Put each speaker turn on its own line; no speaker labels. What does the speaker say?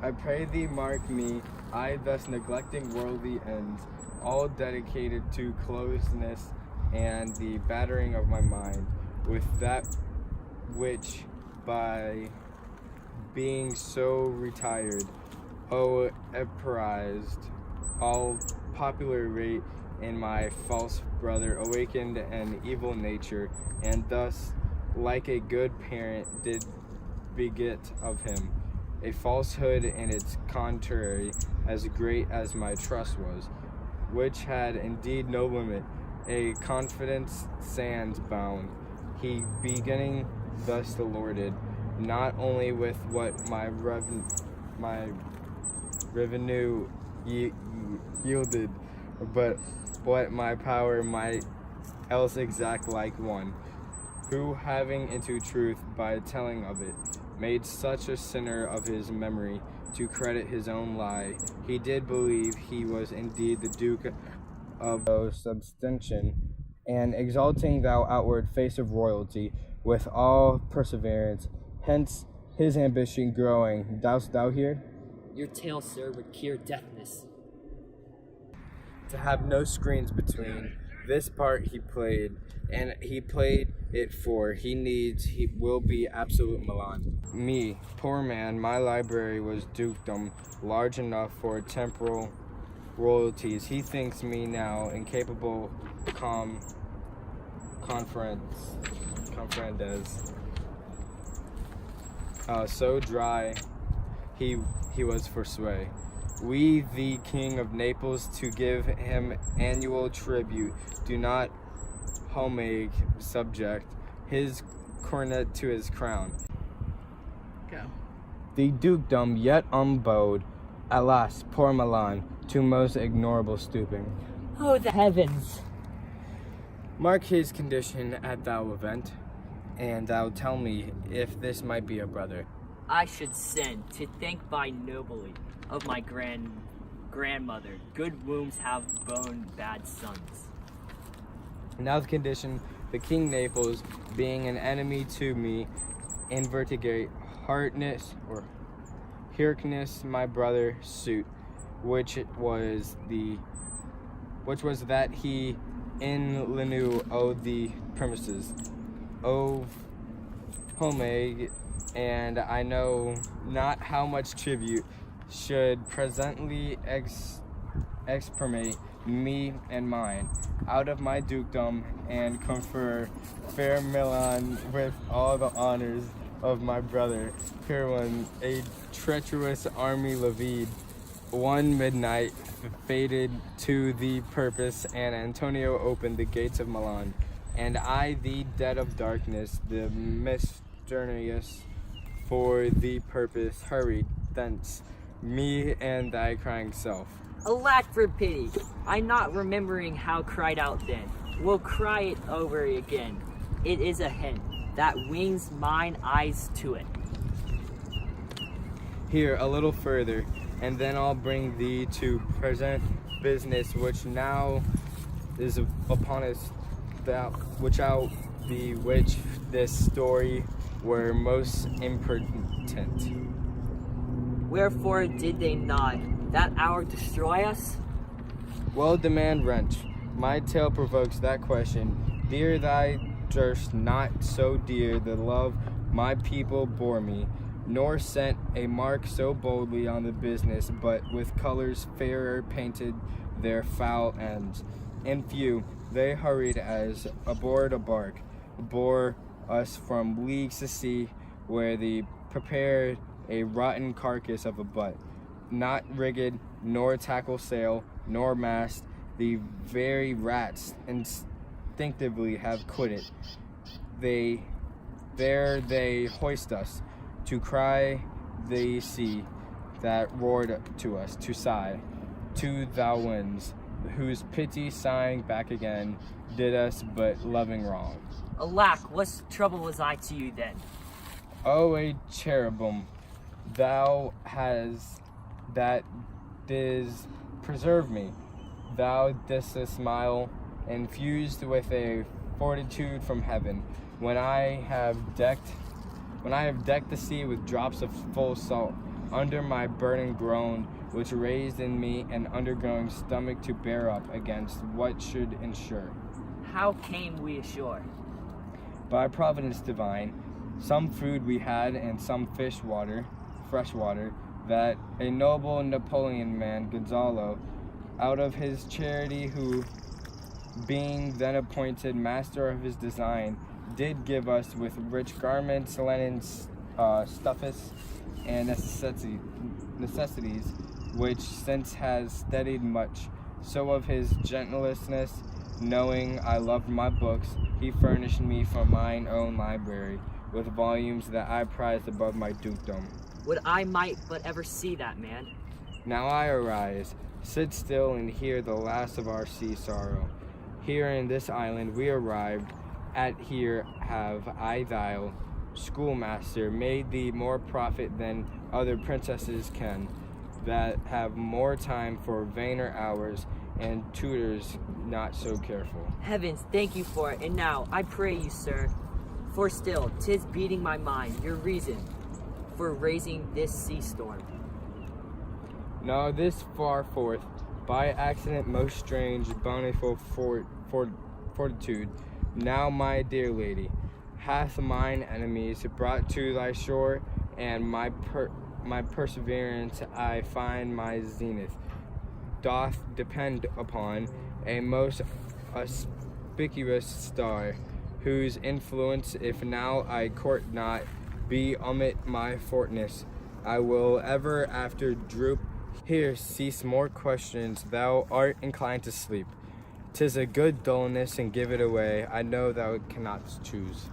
I pray thee mark me, I thus neglecting worldly ends, all dedicated to closeness and the battering of my mind, with that which by being so retired, apprised, all popular rate in my false brother awakened an evil nature, and thus, like a good parent, did beget of him a falsehood in its contrary, as great as my trust was, which had indeed no limit, a confidence sands bound. He beginning thus the lorded, not only with what my revenue yielded, but what my power might else exact like one, who having into truth by telling of it, made such a sinner of his memory to credit his own lie, he did believe he was indeed the Duke of substantion, and exalting thou outward face of royalty with all perseverance, hence his ambition growing. Dost thou hear?
Your tale, sir, would cure deafness.
To have no screens between this part he played, and he played it for he will be absolute Milan. Me, poor man, my library was dukedom large enough for temporal royalties. He thinks me now incapable conferendes. So dry he was for sway. We, the King of Naples, to give him annual tribute, do not homage subject his coronet to his crown.
Go.
The dukedom yet unbowed, alas, poor Milan, to most ignoble stooping.
Oh, the heavens!
Mark his condition at thou event, and thou tell me if this might be a brother.
I should send to thank by nobly of my grandmother. Good wombs have borne bad sons.
Now the condition, the King Naples, being an enemy to me, invertigate hardness or hearkness my brother suit, which was that he in Lenu owed the premises of homage, and I know not how much tribute should presently expropriate me and mine out of my dukedom, and confer fair Milan with all the honors of my brother Pirwan. A treacherous army levied one midnight fated to the purpose, and Antonio opened the gates of Milan, and I, the dead of darkness, the mysterious for the purpose, hurried thence, me and thy crying self.
Alack for pity! I not remembering how cried out then, will cry it over again. It is a hen that wings mine eyes to it.
Here a little further, and then I'll bring thee to present business, which now is upon us, without the which this story were most impertinent.
Wherefore did they not that hour destroy us?
Well, demand wrench. My tale provokes that question. Dear thy durst not so dear the love my people bore me, nor sent a mark so boldly on the business, but with colors fairer painted their foul ends. In few, they hurried as aboard a bark, bore us from leagues to sea, where they prepared a rotten carcass of a butt, not rigged, nor tackle sail, nor mast. The very rats instinctively have quitted. There they hoist us, to cry the sea that roared to us, to sigh to thou winds, whose pity sighing back again did us but loving wrong.
Alack, what trouble was I to you then?
Oh, a cherubim thou has that didst preserve me. Thou didst smile, infused with a fortitude from heaven, when I have decked the sea with drops of full salt, under my burden groaned, which raised in me an undergoing stomach to bear up against what should ensure.
How came we ashore?
By providence divine, some food we had and some fresh water, that a noble Napoleon man, Gonzalo, out of his charity, who, being then appointed master of his design, did give us with rich garments, linens, stuffs, and necessities, which since has steadied much. So of his gentlessness, knowing I loved my books, he furnished me from mine own library with volumes that I prized above my dukedom.
Would I might but ever see that man.
Now I arise, sit still and hear the last of our sea sorrow. Here in this island we arrived, at here have I thou, schoolmaster, made thee more profit than other princesses can, that have more time for vainer hours, and tutors not so careful.
Heavens, thank you for it, and now, I pray you, sir, for still 'tis beating my mind, your reason for raising this sea storm.
Now this far forth, by accident most strange, bountiful fortitude, now my dear lady, hath mine enemies brought to thy shore, and my perseverance I find my zenith doth depend upon a most auspicious star, whose influence, if now I court not, be omit my fortness, I will ever after droop. Here cease more questions, thou art inclined to sleep. 'Tis a good dullness, and give it away, I know thou cannot choose.